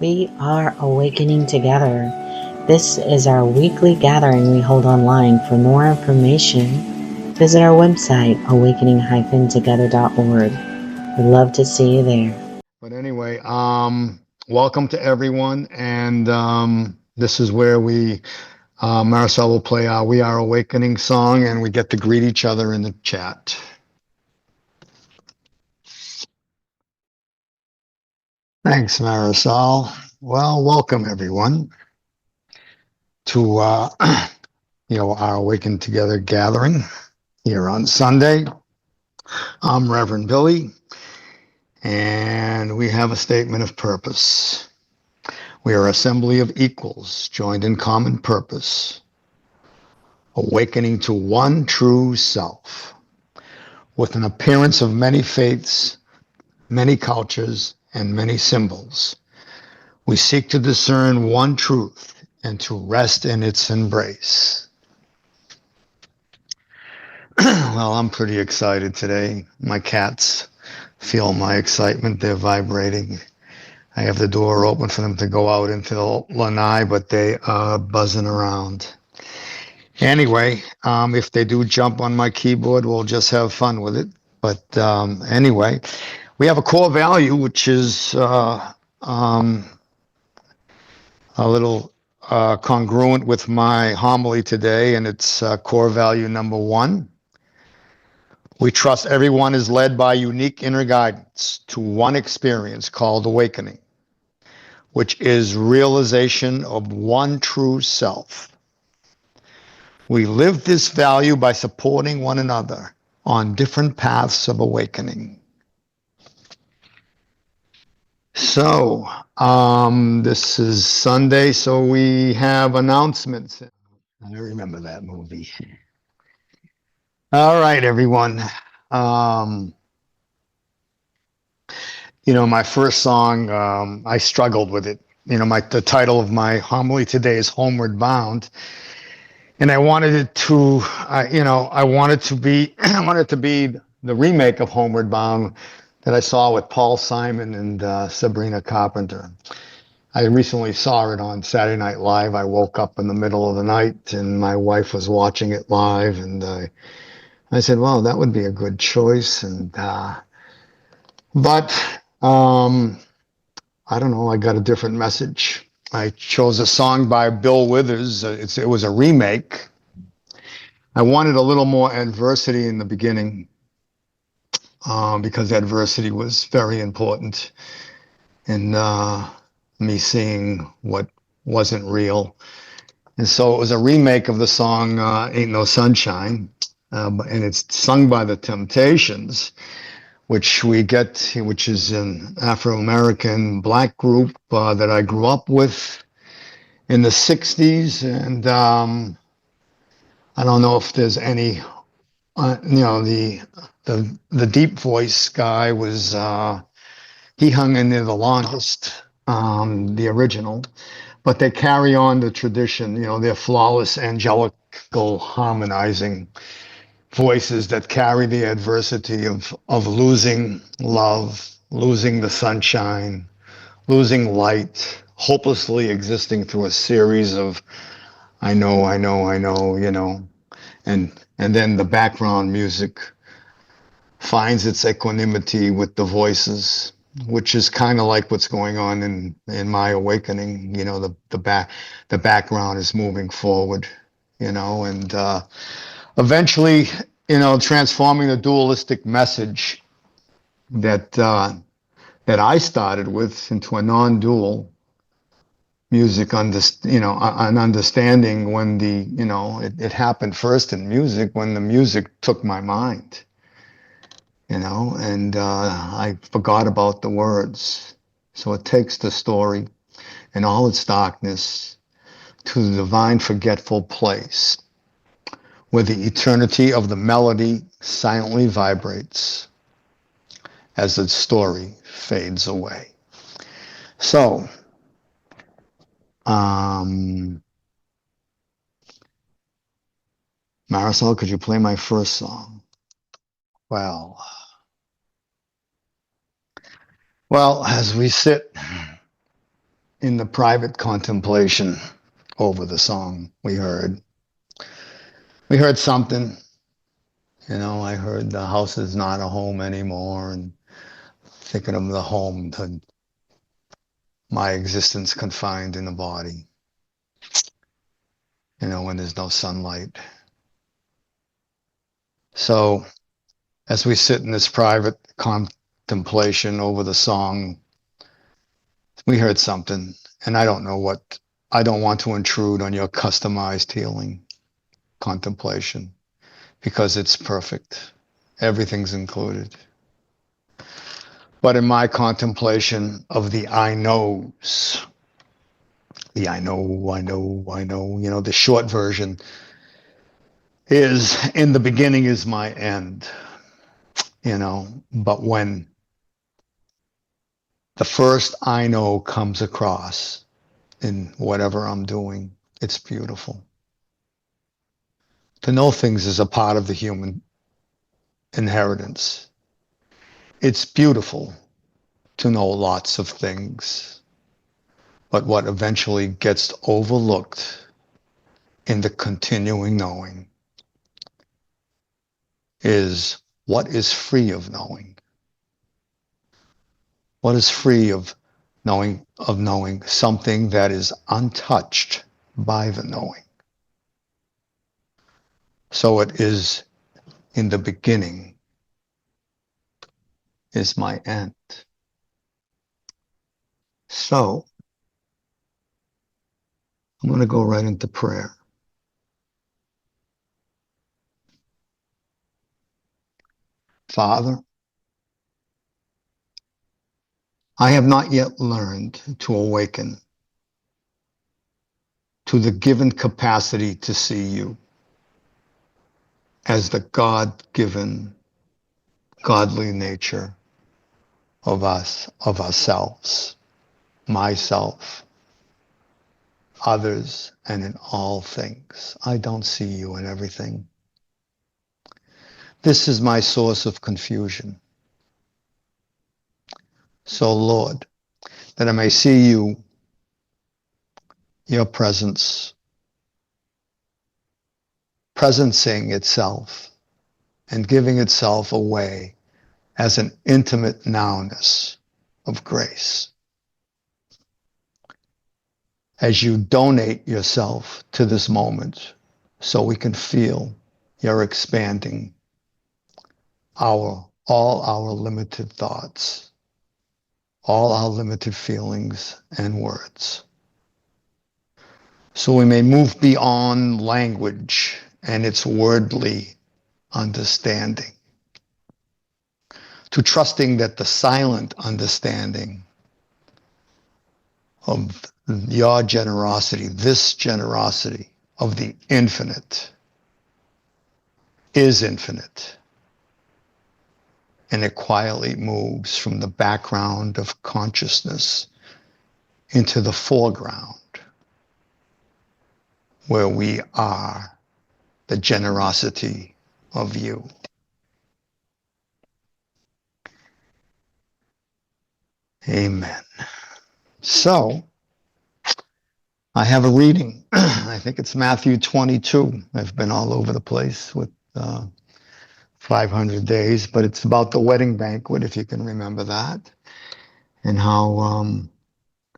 We are awakening together. This is our weekly gathering we hold online. For more information, visit our website, awakening-together.org. We'd love to see you there. But anyway, welcome to everyone, and this is where Maricel will play our We Are Awakening song, and we get to greet each other in the chat. Thanks, Marisol. Well, welcome everyone to our Awaken Together gathering here on Sunday. I'm Reverend Billy, and we have a statement of purpose. We are an assembly of equals, joined in common purpose, awakening to one true self, with an appearance of many faiths, many cultures, and many symbols. We seek to discern one truth and to rest in its embrace. Well, I'm pretty excited today. My cats feel my excitement. They're vibrating. I have the door open for them to go out into the lanai, but they are buzzing around. Anyway, if they do jump on my keyboard, we'll just have fun with it. But anyway, we have a core value, which is a little congruent with my homily today, and it's core value number 1. We trust everyone is led by unique inner guidance to one experience called awakening, which is realization of one true self. We live this value by supporting one another on different paths of awakening. So, this is Sunday, so we have announcements. I remember that movie. All right, everyone. My first song, I struggled with it. The title of my homily today is Homeward Bound. And I wanted it to, I wanted to be the remake of Homeward Bound that I saw with Paul Simon and Sabrina Carpenter. I recently saw it on Saturday Night Live. I woke up in the middle of the night and my wife was watching it live, and I said, well, that would be a good choice. And but I don't know, I got a different message. I chose a song by Bill Withers. It was a remake. I wanted a little more adversity in the beginning because adversity was very important in me seeing what wasn't real. And so it was a remake of the song Ain't No Sunshine, and it's sung by the Temptations, which is an Afro-American black group that I grew up with in the 60s. And I don't know if there's any, the deep voice guy was, he hung in there the longest, the original, but they carry on the tradition, their flawless angelical harmonizing voices that carry the adversity of losing love, losing the sunshine, losing light, hopelessly existing through a series of I know, and then the background music finds its equanimity with the voices, which is kind of like what's going on in my awakening. The background is moving forward, and eventually, transforming the dualistic message that I started with into a non-dual music, an understanding when it happened first in music, when the music took my mind, and I forgot about the words. So it takes the story in all its darkness to the divine forgetful place where the eternity of the melody silently vibrates as the story fades away. So, Marisol, could you play my first song? Well, as we sit in the private contemplation over the song we heard something. I heard the house is not a home anymore, and thinking of the home to my existence confined in the body, when there's no sunlight. So as we sit in this private contemplation over the song, we heard something, and I don't know what. I don't want to intrude on your customized healing contemplation because it's perfect. Everything's included. But in my contemplation of the I knows, the I know, the short version is, in the beginning is my end, but when the first I know comes across in whatever I'm doing, it's beautiful. To know things is a part of the human inheritance. It's beautiful to know lots of things, but what eventually gets overlooked in the continuing knowing is what is free of knowing. What is free of knowing something that is untouched by the knowing. So it is in the beginning is my end. So I'm going to go right into prayer. Father, I have not yet learned to awaken to the given capacity to see you as the God-given, godly nature of us, of ourselves, myself, others, and in all things. I don't see you in everything. This is my source of confusion. So, Lord, that I may see you, your presence, presencing itself and giving itself away as an intimate nowness of grace. As you donate yourself to this moment so we can feel you're expanding all our limited thoughts, all our limited feelings and words. So we may move beyond language and its wordly understanding to trusting that the silent understanding of your generosity, this generosity of the infinite, is infinite. And it quietly moves from the background of consciousness into the foreground, where we are the generosity of you. Amen. So, I have a reading. I think it's Mathew 22. I've been all over the place with 500 days, but it's about the wedding banquet, if you can remember that, and how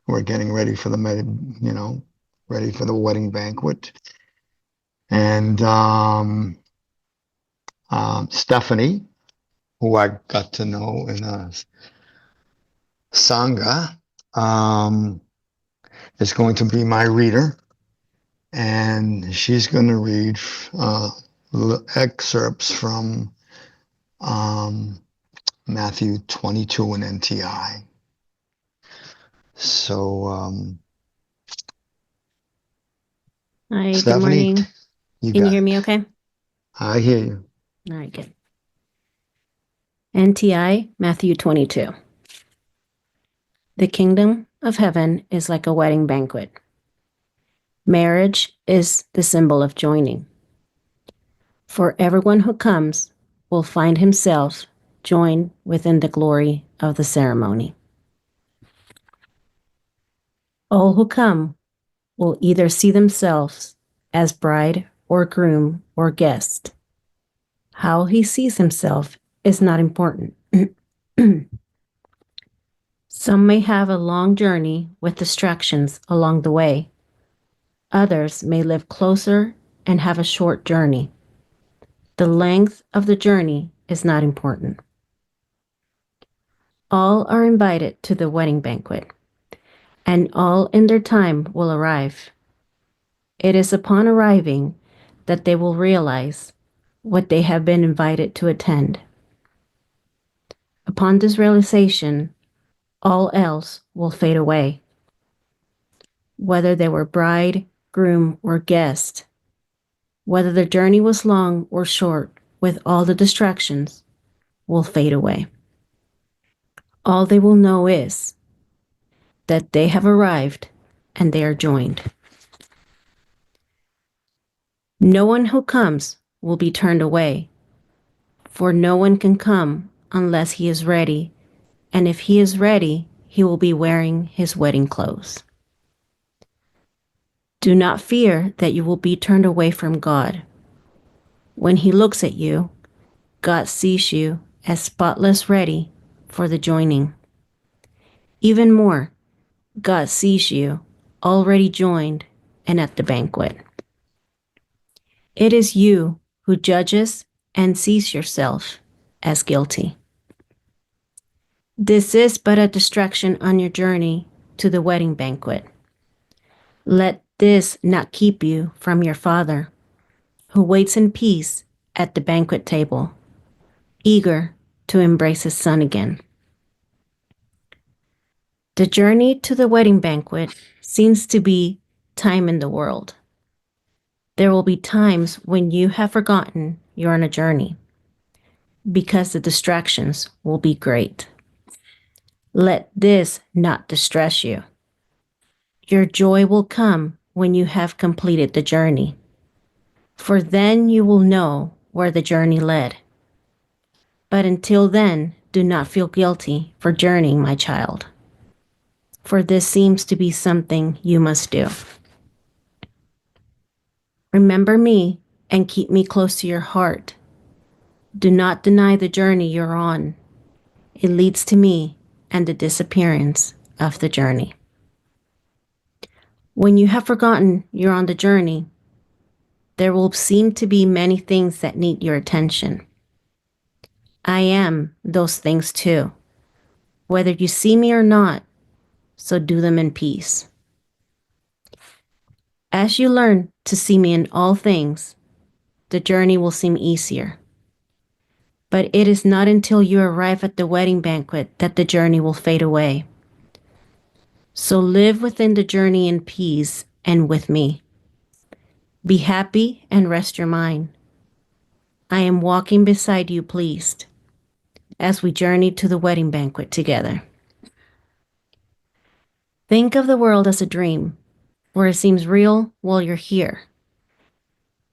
we're getting ready for the, ready for the wedding banquet. And Stephanie, who I got to know in a Sangha, is going to be my reader, and she's going to read excerpts from Mathew 22 and NTI. So, Hi, Stephanie, good morning. Can you hear me okay? I hear you. All right, good. NTI, Mathew 22. The kingdom of heaven is like a wedding banquet. Marriage is the symbol of joining. For everyone who comes will find himself joined within the glory of the ceremony. All who come will either see themselves as bride or groom or guest. How he sees himself is not important. Some may have a long journey with distractions along the way. Others may live closer and have a short journey. The length of the journey is not important. All are invited to the wedding banquet, and all in their time will arrive. It is upon arriving that they will realize what they have been invited to attend. Upon this realization, all else will fade away. Whether they were bride, groom, or guest, whether the journey was long or short, with all the distractions, will fade away. All they will know is that they have arrived and they are joined. No one who comes will be turned away, for no one can come unless he is ready, and if he is ready, he will be wearing his wedding clothes. Do not fear that you will be turned away from God. When he looks at you, God sees you as spotless ready for the joining. Even more, God sees you already joined and at the banquet. It is you who judges and sees yourself as guilty. This is but a distraction on your journey to the wedding banquet. Let this not keep you from your Father, who waits in peace at the banquet table, eager to embrace his Son again. The journey to the wedding banquet seems to be time in the world. There will be times when you have forgotten you're on a journey, because the distractions will be great. Let this not distress you. Your joy will come when you have completed the journey, for then you will know where the journey led. But until then, do not feel guilty for journeying, my child, for this seems to be something you must do. Remember me and keep me close to your heart. Do not deny the journey you're on. It leads to me and the disappearance of the journey. When you have forgotten you're on the journey, there will seem to be many things that need your attention. I am those things too, whether you see me or not, so do them in peace. As you learn to see me in all things, the journey will seem easier. But it is not until you arrive at the wedding banquet that the journey will fade away. So live within the journey in peace and with me. Be happy and rest your mind. I am walking beside you pleased, as we journey to the wedding banquet together. Think of the world as a dream, where it seems real while you're here.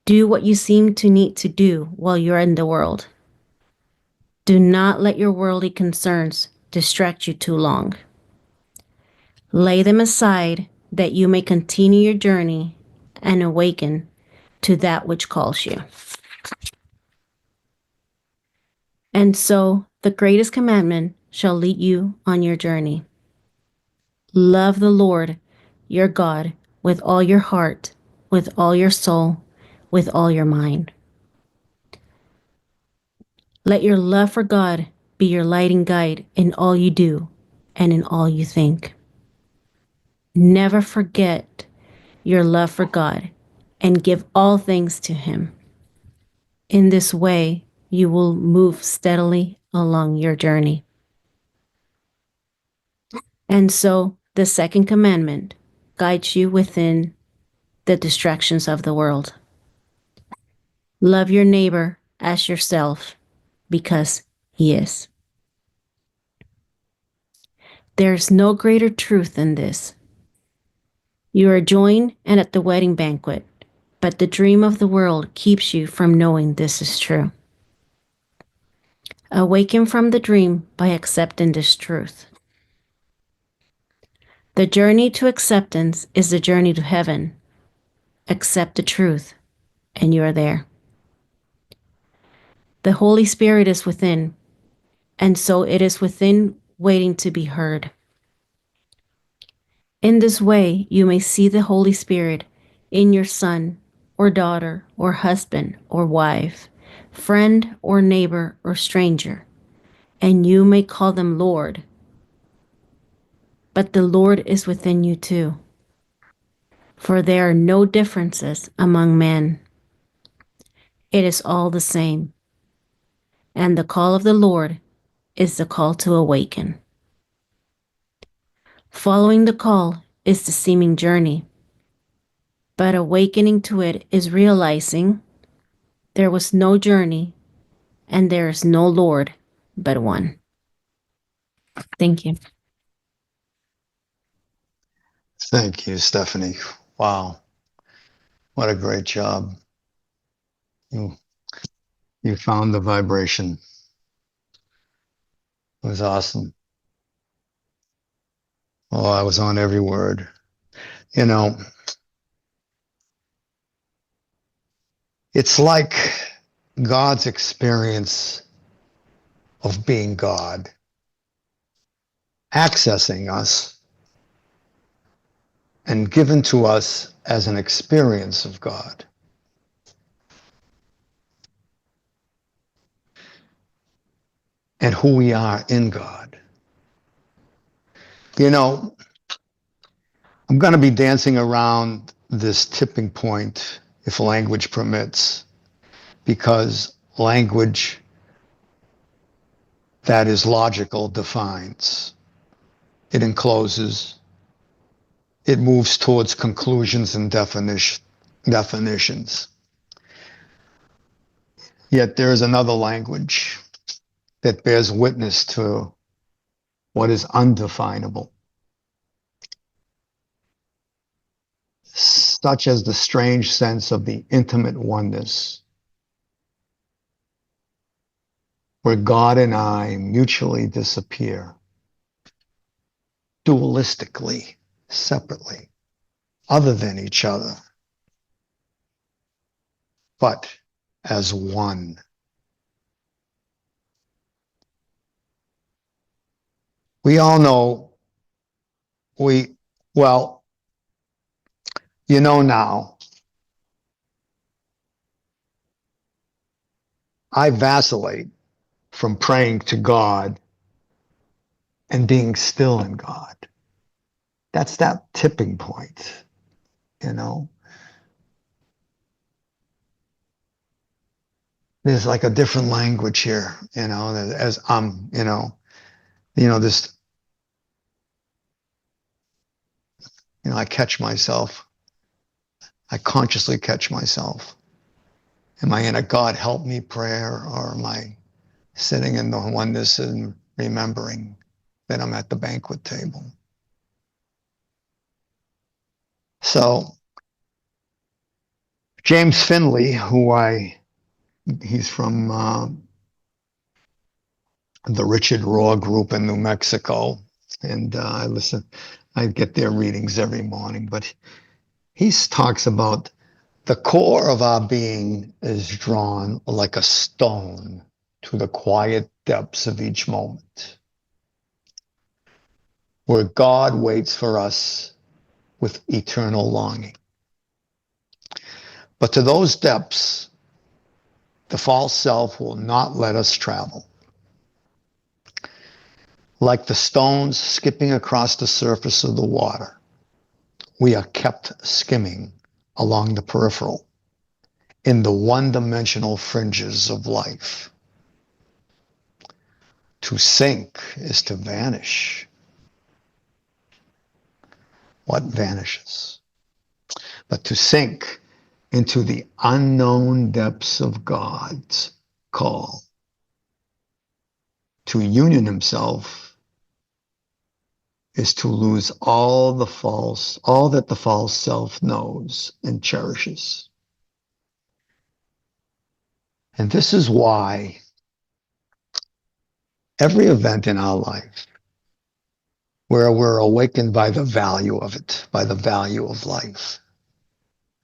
Do what you seem to need to do while you're in the world. Do not let your worldly concerns distract you too long. Lay them aside that you may continue your journey and awaken to that which calls you. And so the greatest commandment shall lead you on your journey. Love the Lord, your God, with all your heart, with all your soul, with all your mind. Let your love for God be your lighting guide in all you do and in all you think. Never forget your love for God and give all things to Him. In this way, you will move steadily along your journey. And so, the second commandment guides you within the distractions of the world. Love your neighbor as yourself, because he is. There is no greater truth than this. You are joined and at the wedding banquet, but the dream of the world keeps you from knowing this is true. Awaken from the dream by accepting this truth. The journey to acceptance is the journey to heaven. Accept the truth, and you are there. The Holy Spirit is within, and so it is within waiting to be heard. In this way, you may see the Holy Spirit in your son or daughter or husband or wife, friend or neighbor or stranger, and you may call them Lord. But the Lord is within you too. For there are no differences among men. It is all the same. And the call of the Lord is the call to awaken. Following the call is the seeming journey, but awakening to it is realizing there was no journey and there is no Lord but one. Thank you. Thank you, Stephanie. Wow. What a great job. You found the vibration. It was awesome. Oh, I was on every word. You know, it's like God's experience of being God, accessing us and given to us as an experience of God. And who we are in God. You know, I'm going to be dancing around this tipping point, if language permits, because language that is logical defines. It encloses. It moves towards conclusions and definitions. Yet there is another language that bears witness to what is undefinable, such as the strange sense of the intimate oneness, where God and I mutually disappear, dualistically, separately, other than each other, but as one. We all know, well, you know now, I vacillate from praying to God and being still in God. That's that tipping point, you know. There's like a different language here, you know, as I'm, this, I catch myself. I consciously catch myself. Am I in a God help me prayer, or am I sitting in the oneness and remembering that I'm at the banquet table? So James Finley, he's from the Richard Rohr group in New Mexico, and I get their readings every morning, but he talks about the core of our being is drawn like a stone to the quiet depths of each moment, where God waits for us with eternal longing. But to those depths, the false self will not let us travel. Like the stones skipping across the surface of the water, we are kept skimming along the peripheral in the one-dimensional fringes of life. To sink is to vanish. What vanishes? But to sink into the unknown depths of God's call, to union himself, is to lose all that the false self knows and cherishes. And this is why every event in our life where we're awakened by the value of it, by the value of life.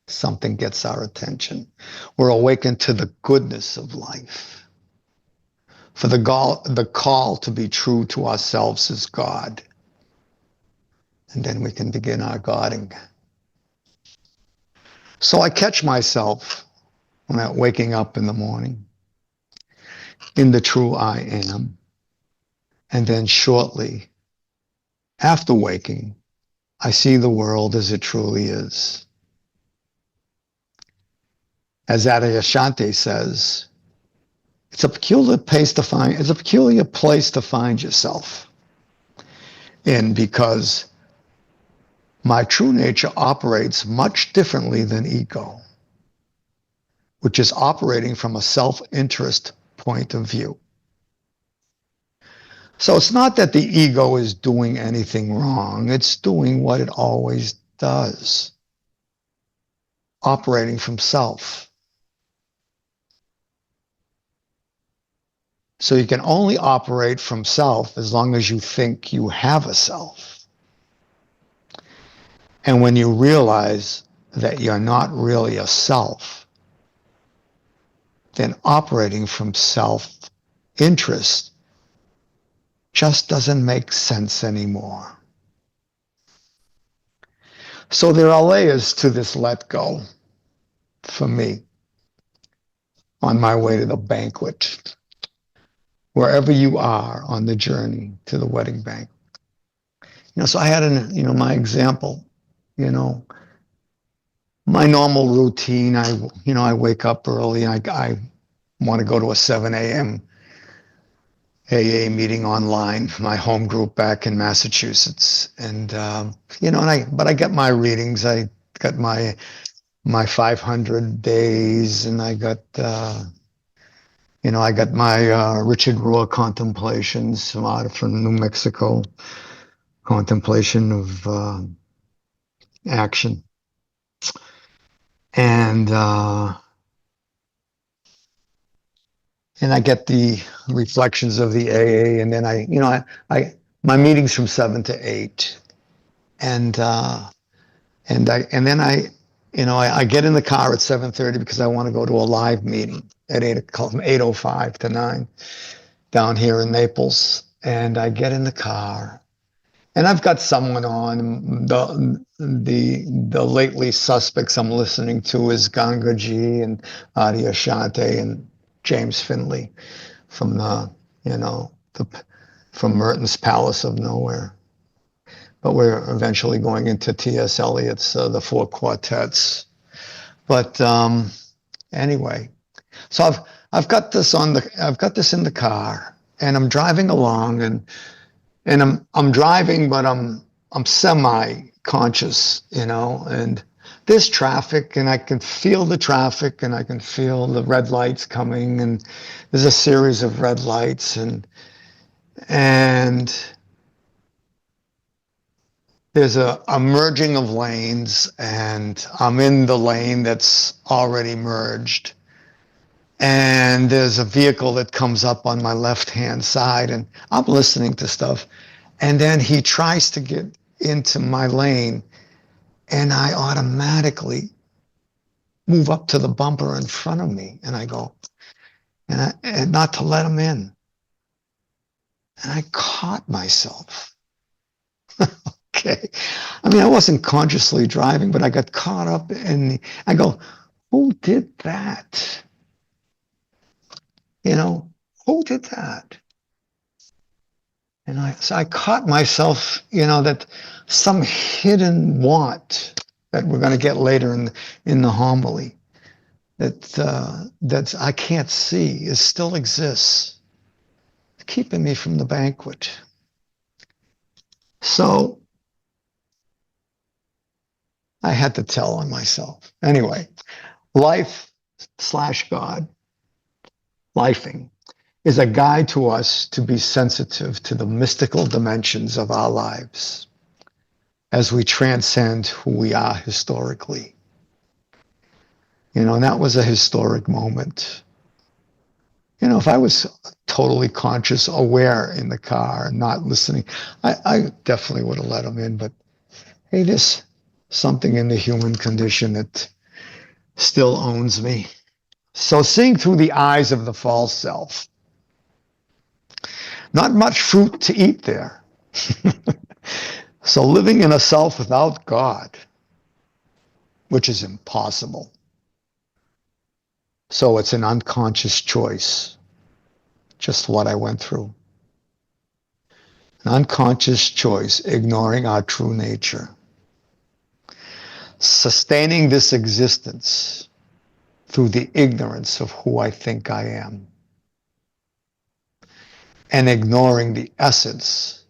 Something gets our attention. We're awakened to the goodness of life. For the call to be true to ourselves as God. And then we can begin our Godding. So I catch myself when I'm waking up in the morning in the true I am. And then shortly after waking, I see the world as it truly is. As Adyashanti says, it's a peculiar place to find yourself in, because my true nature operates much differently than ego, which is operating from a self-interest point of view. So it's not that the ego is doing anything wrong. It's doing what it always does, operating from self. So you can only operate from self as long as you think you have a self. And when you realize that you're not really a self, then operating from self-interest just doesn't make sense anymore. So there are layers to this let go for me on my way to the banquet. Wherever you are on the journey to the wedding banquet. So I had my example, my normal routine. I wake up early. I want to go to a 7 a.m. AA meeting online, my home group back in Massachusetts. And, but I get my readings. I got my 500 days, and I got, I got my Richard Rohr contemplations from New Mexico, contemplation of action. And I get the reflections of the AA, and then my meetings from 7 to 8, and then I get in the car at 7:30 because I want to go to a live meeting at 8:05 to 9 down here in Naples, and I get in the car, and I've got someone on. The lately suspects I'm listening to is Gangaji and Adyashanti and James Finley from from Merton's Palace of Nowhere. But we're eventually going into T.S. Eliot's The Four Quartets. But anyway, so I've got this in the car, and I'm driving along, and I'm driving, but I'm semi-conscious, and there's traffic, and I can feel the traffic, and I can feel the red lights coming, and there's a series of red lights, and there's a merging of lanes, and I'm in the lane that's already merged, and there's a vehicle that comes up on my left-hand side, and I'm listening to stuff, and then he tries to get into my lane, and I automatically move up to the bumper in front of me, and I go, and not to let him in. And I caught myself. Okay. I wasn't consciously driving, but I got caught up I go, who did that? Who did that? And I caught myself, that some hidden want that we're going to get later in the homily that I can't see, it still exists, keeping me from the banquet. So I had to tell on myself. Anyway, life/God, lifing, is a guide to us to be sensitive to the mystical dimensions of our lives as we transcend who we are historically. And that was a historic moment. if I was totally conscious, aware in the car, not listening, I definitely would have let them in. But hey, there's something in the human condition that still owns me. So seeing through the eyes of the false self, not much fruit to eat there. So living in a self without God, which is impossible. So it's an unconscious choice, just what I went through. An unconscious choice, ignoring our true nature. Sustaining this existence through the ignorance of who I think I am. And ignoring the essence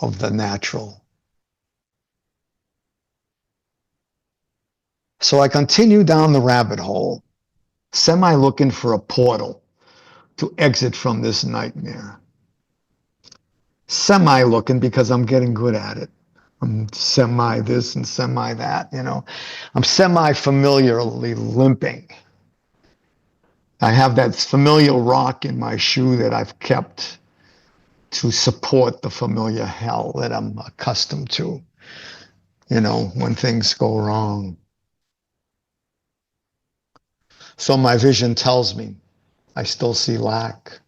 of the natural. So I continue down the rabbit hole, semi-looking for a portal to exit from this nightmare. Semi-looking because I'm getting good at it. I'm semi this and semi that, I'm semi-familiarly limping. I have that familiar rock in my shoe that I've kept to support the familiar hell that I'm accustomed to, when things go wrong. So my vision tells me I still see lack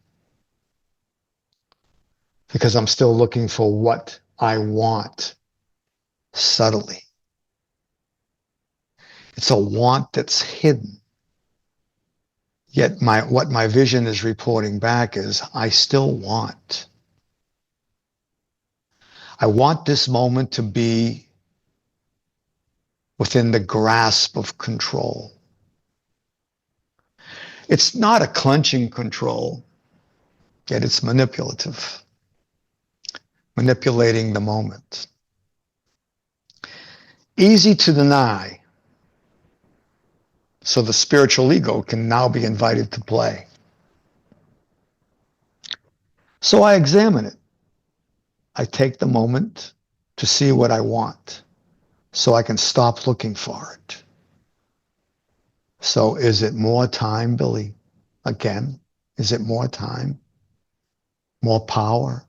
because I'm still looking for what I want subtly. It's a want that's hidden. Yet what my vision is reporting back is I still want. I want this moment to be within the grasp of control. It's not a clenching control, yet it's manipulative. Manipulating the moment. Easy to deny. So the spiritual ego can now be invited to play. So I examine it. I take the moment to see what I want so I can stop looking for it. So is it more time, Billy? Again, is it more time? More power?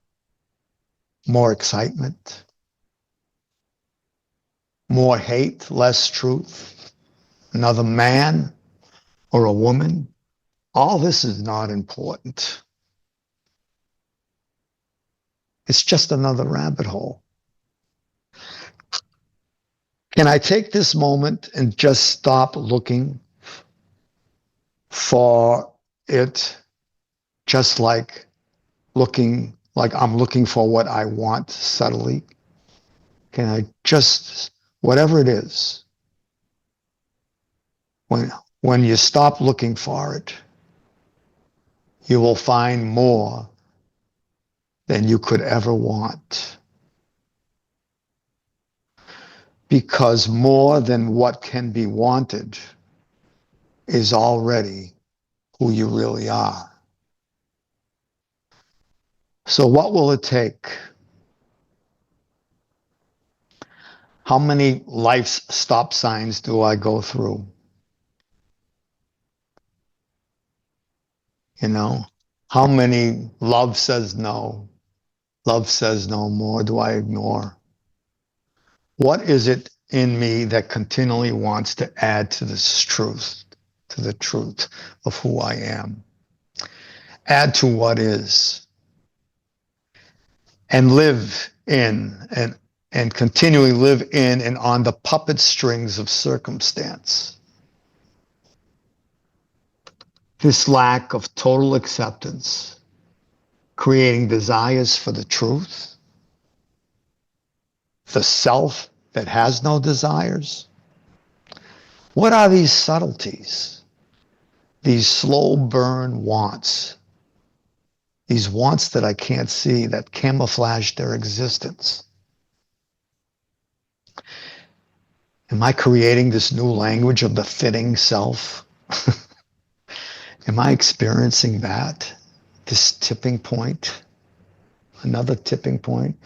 More excitement? More hate, less truth? Another man or a woman? All this is not important. It's just another rabbit hole. Can I take this moment and just stop looking for it, just like I'm looking for what I want subtly? Can I just, whatever it is, when you stop looking for it, you will find more than you could ever want. Because more than what can be wanted is already who you really are. So what will it take? How many life's stop signs do I go through? How many love says no, love says no more do I ignore? What is it in me that continually wants to add to this truth, to the truth of who I am? Add to what is. And live in and continually live in and on the puppet strings of circumstance. This lack of total acceptance, creating desires for the truth, the self that has no desires. What are these subtleties? These slow burn wants. These wants that I can't see, that camouflage their existence. Am I creating this new language of the fitting self? Am I experiencing that? This tipping point? Another tipping point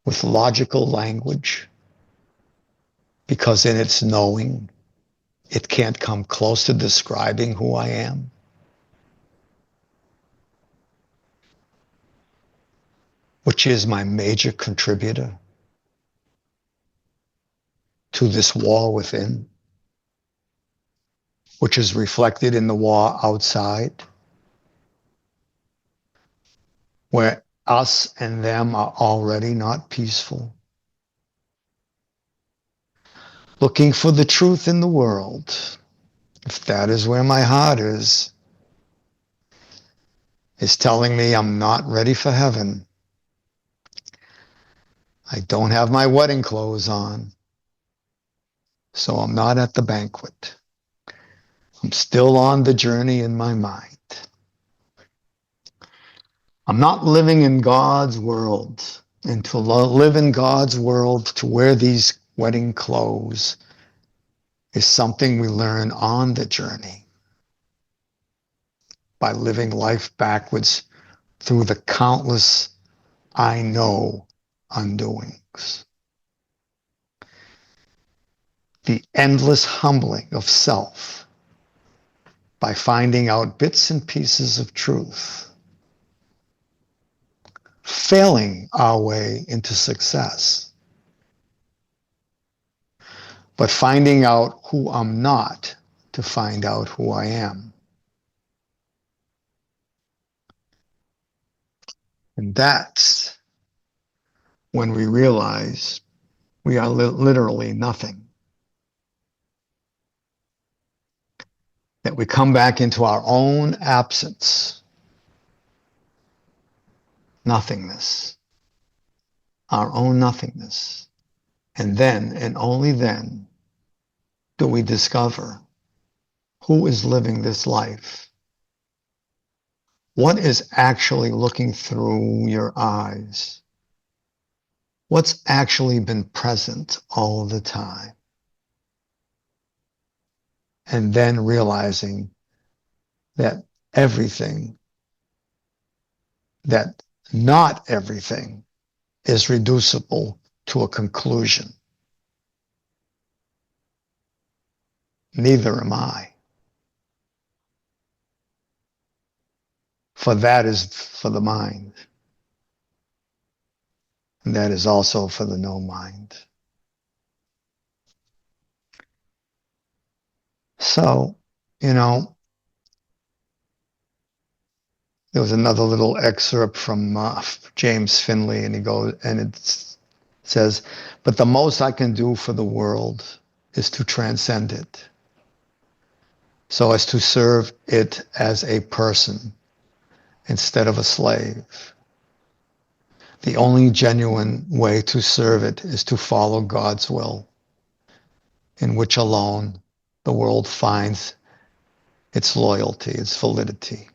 with logical language? Because in its knowing, it can't come close to describing who I am. which is my major contributor to this war within, which is reflected in the war outside, where us and them are already not peaceful. Looking for the truth in the world, if that is where my heart is telling me I'm not ready for heaven. I don't have my wedding clothes on, so I'm not at the banquet. I'm still on the journey in my mind. I'm not living in God's world, and to live in God's world, to wear these wedding clothes, is something we learn on the journey by living life backwards through the countless I know undoings. The endless humbling of self by finding out bits and pieces of truth, failing our way into success, but finding out who I'm not to find out who I am. And that's when we realize we are literally nothing. That we come back into our own absence, nothingness, our own nothingness. And then, and only then, do we discover who is living this life. What is actually looking through your eyes? What's actually been present all the time? And then realizing that everything, that not everything is reducible to a conclusion. Neither am I. For that is for the mind. And that is also for the no mind. So, there was another little excerpt from James Finley, and it says, "But the most I can do for the world is to transcend it, so as to serve it as a person instead of a slave. The only genuine way to serve it is to follow God's will, in which alone the world finds its loyalty, its validity.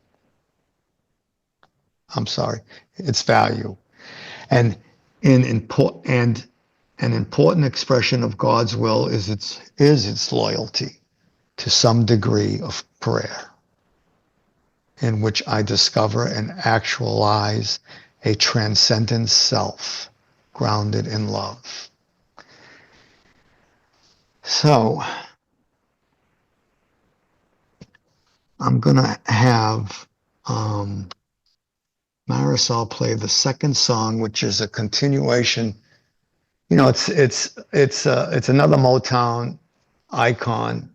Its value. And an important expression of God's will is its loyalty to some degree of prayer, in which I discover and actualize a transcendent self grounded in love." So, I'm going to have Marisol play the second song, which is a continuation. It's another Motown icon,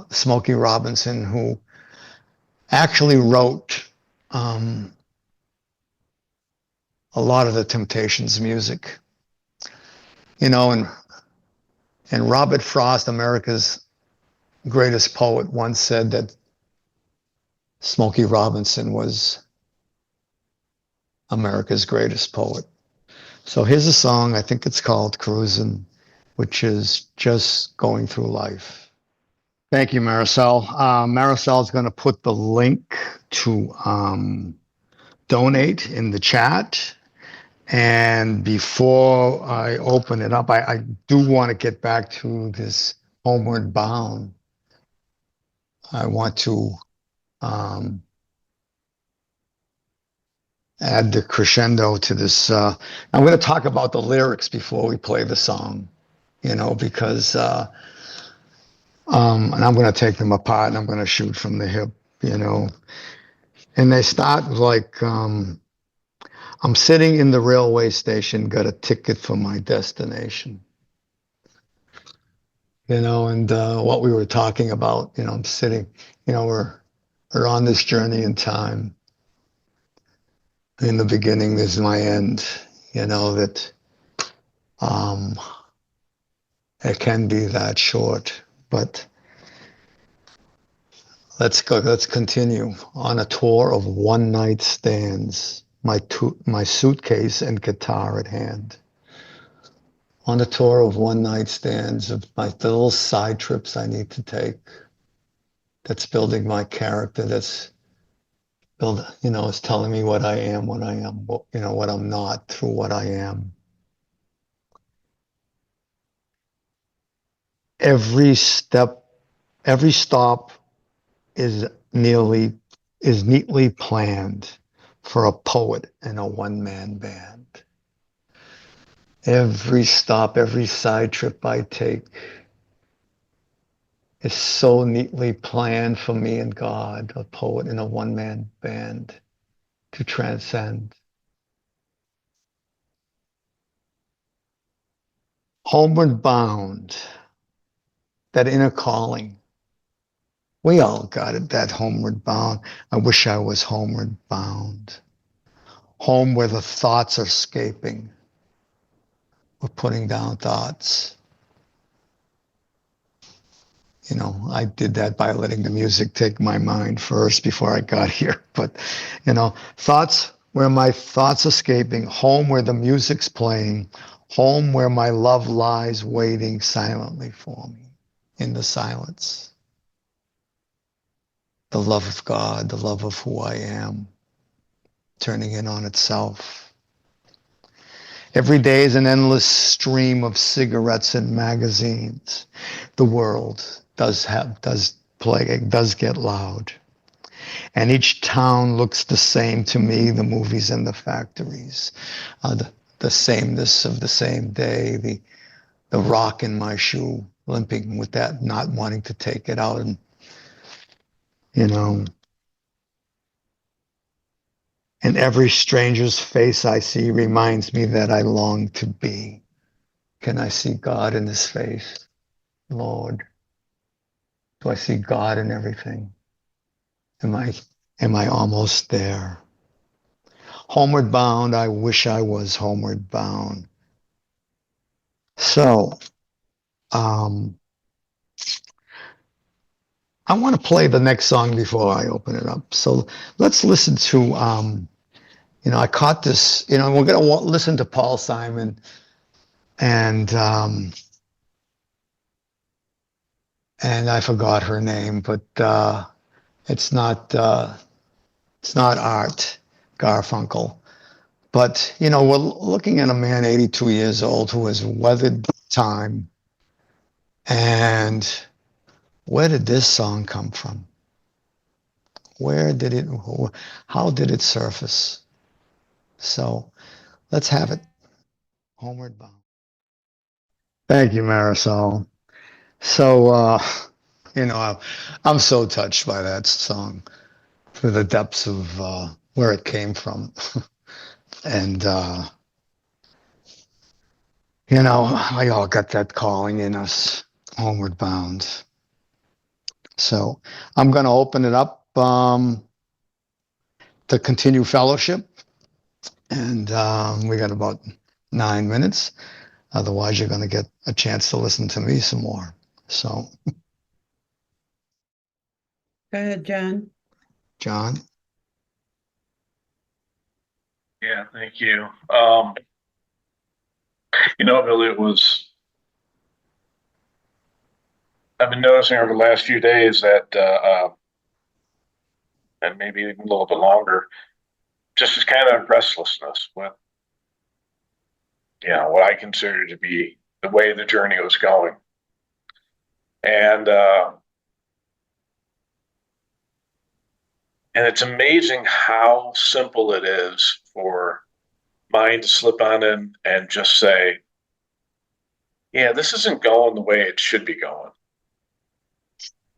Smokey Robinson, who actually wrote a lot of the Temptations music. And Robert Frost, America's greatest poet, once said that Smokey Robinson was America's greatest poet. So here's a song, I think it's called Cruisin', which is just going through life. Thank you, Marisol. Marisol's going to put the link to donate in the chat. And before I open it up, I do want to get back to this Homeward Bound. I want to add the crescendo to this. I'm going to talk about the lyrics before we play the song, because, and I'm going to take them apart and I'm going to shoot from the hip, and they start like, I'm I'm sitting in the railway station, got a ticket for my destination. And what we were talking about, I'm sitting, we're on this journey in time. In the beginning, there's my end, that it can be that short, but let's continue on a tour of one night stands, my suitcase and guitar at hand. On a tour of one night stands of my little side trips I need to take. That's building my character. That's is telling me what I am, what I'm not through what I am. Every stop is neatly planned for a poet and a one-man band. Every stop, every side trip I take is so neatly planned for me and God, a poet and a one-man band, to transcend. Homeward bound, that inner calling. We all got it, that homeward bound. I wish I was homeward bound. Home where the thoughts are escaping. We're putting down thoughts. I did that by letting the music take my mind first before I got here. But, thoughts where my thoughts escaping, home where the music's playing, home where my love lies waiting silently for me in the silence. The love of God, the love of who I am, turning in on itself. Every day is an endless stream of cigarettes and magazines. The world does get loud. And each town looks the same to me, the movies and the factories. The sameness of the same day, the rock in my shoe, limping with that, not wanting to take it out. And every stranger's face I see reminds me that I long to be. Can I see God in his face? Lord, do I see God in everything? Am I almost there? Homeward bound, I wish I was homeward bound. So, I want to play the next song before I open it up. So let's listen to, I caught this, we're going to listen to Paul Simon and I forgot her name, but it's not Art Garfunkel. But, we're looking at a man 82 years old who has weathered time. And where did this song come from? How did it surface? So let's have it. Homeward Bound. Thank you, Marisol. So, I'm so touched by that song for the depths of where it came from. And, we all got that calling in us, homeward bound. So I'm going to open it up to continue fellowship. And we got about 9 minutes. Otherwise, you're going to get a chance to listen to me some more. So. Go ahead, John. John? Yeah, thank you. Billy, I've been noticing over the last few days that, and maybe even a little bit longer, just this kind of restlessness with, what I consider to be the way the journey was going. And it's amazing how simple it is for mind to slip on in and just say, yeah, this isn't going the way it should be going.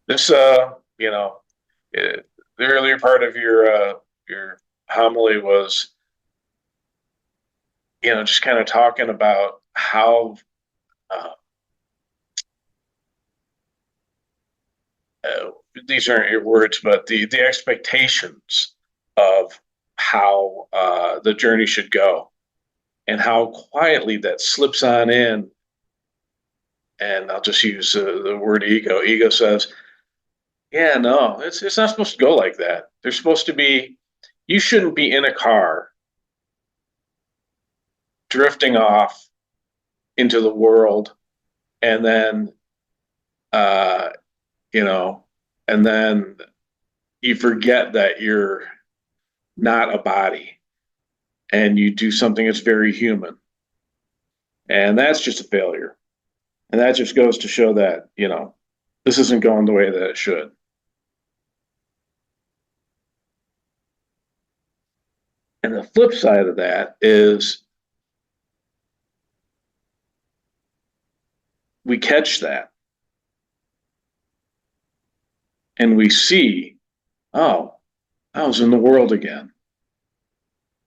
This, the earlier part of your homily was just kind of talking about how uh, these aren't your words, but the expectations of how the journey should go, and how quietly that slips on in. And I'll just use the word ego. Ego says, "Yeah, no, it's not supposed to go like that. There's supposed to be. You shouldn't be in a car drifting off into the world, and then, uh, you know, and then you forget that you're not a body, and you do something that's very human, and that's just a failure." And that just goes to show that, this isn't going the way that it should. And the flip side of that is we catch that and we see, oh, I was in the world again.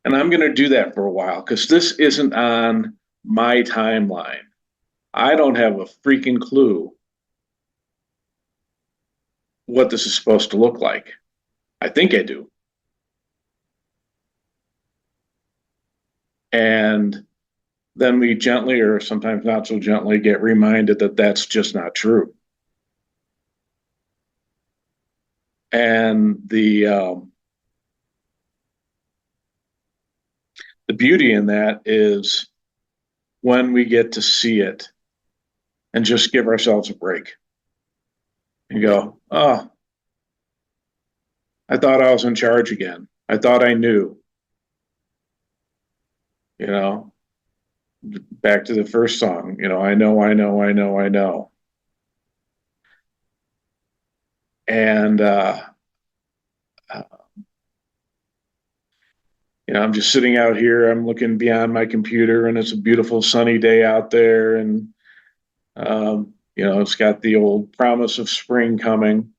And I'm going to do that for a while because this isn't on my timeline. I don't have a freaking clue what this is supposed to look like. I think I do. And then we gently, or sometimes not so gently, get reminded that that's just not true. And the beauty in that is when we get to see it and just give ourselves a break and go, oh, I thought I was in charge again. I thought I knew. Back to the first song, I know. And, I'm just sitting out here, I'm looking beyond my computer, and it's a beautiful sunny day out there. And, it's got the old promise of spring coming.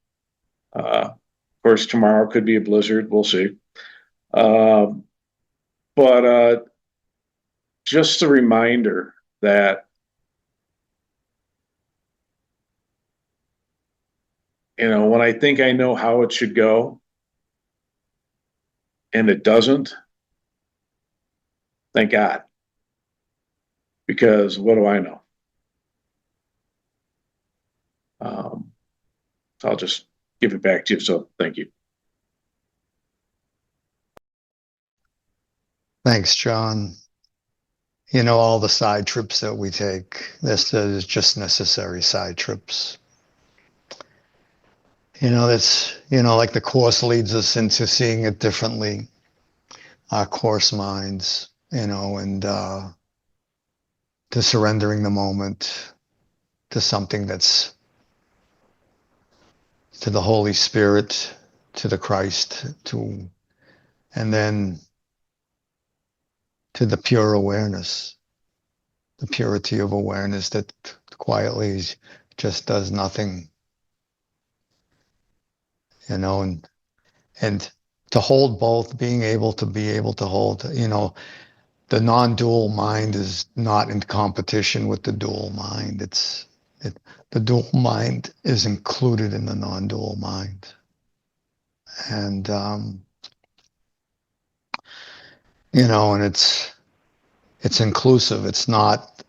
Of course, tomorrow could be a blizzard. We'll see. But just a reminder that, when I think I know how it should go and it doesn't, thank God. Because what do I know? So I'll just give it back to you. So thank you. Thanks, John. All the side trips that we take, this is just necessary side trips. That's, like the Course leads us into seeing it differently, our Course minds, and to surrendering the moment to something that's, to the Holy Spirit, to the Christ, and then to the pure awareness, the purity of awareness that quietly just does nothing, and to hold both, being able to hold, the non-dual mind is not in competition with the dual mind. The dual mind is included in the non-dual mind. And, and it's inclusive. It's not,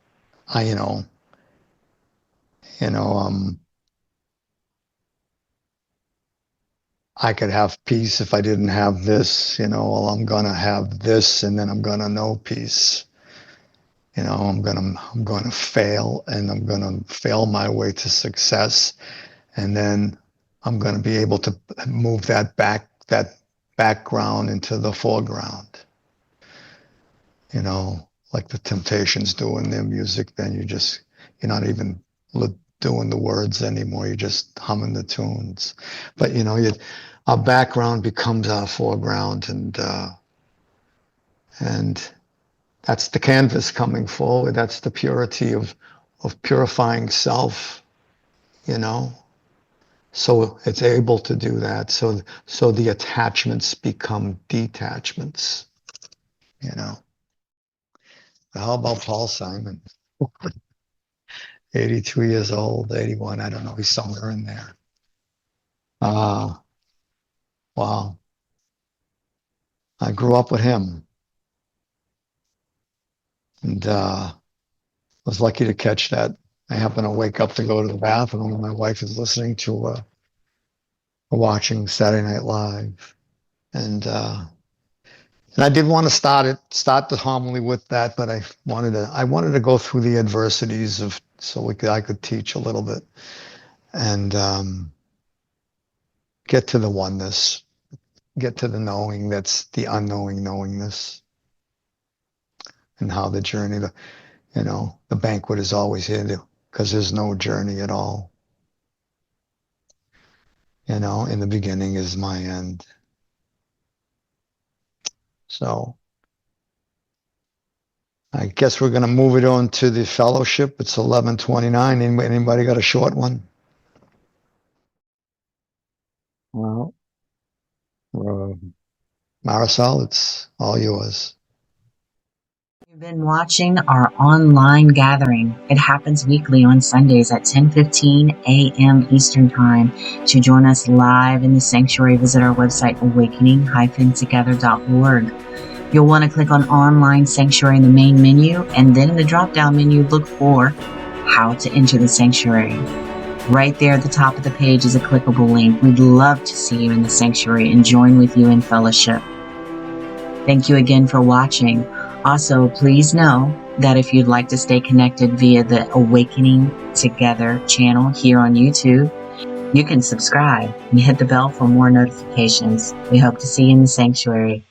I could have peace if I didn't have this, well, I'm going to have this and then I'm going to know peace. I'm going to fail and I'm going to fail my way to success. And then I'm going to be able to move that background into the foreground. Like the Temptations do in their music, then you're not even doing the words anymore. You're just humming the tunes. But, our background becomes our foreground, and that's the canvas coming forward. That's the purity of purifying self, So it's able to do that. So the attachments become detachments, How about Paul Simon? 82 years old, 81, I don't know, he's somewhere in there. Wow. I grew up with him and was lucky to catch that. I happened to wake up to go to the bathroom and my wife is listening to watching Saturday Night Live. And I did want to start the homily with that, but I wanted to go through the adversities I could teach a little bit and get to the oneness, get to the knowing that's the unknowing knowingness, and how the journey, the banquet is always here because there's no journey at all. In the beginning is my end. So I guess we're going to move it on to the fellowship. It's 11:29. Anybody got a short one? Well, Marisol, it's all yours. You've been watching our online gathering. It happens weekly on Sundays at 10:15 a.m. Eastern Time. To join us live in the sanctuary, visit our website, awakening-together.org. You'll want to click on Online Sanctuary in the main menu, and then in the drop-down menu, look for How to Enter the Sanctuary. Right there at the top of the page is a clickable link. We'd love to see you in the sanctuary and join with you in fellowship. Thank you again for watching. Also, please know that if you'd like to stay connected via the Awakening Together channel here on YouTube, you can subscribe and hit the bell for more notifications. We hope to see you in the sanctuary.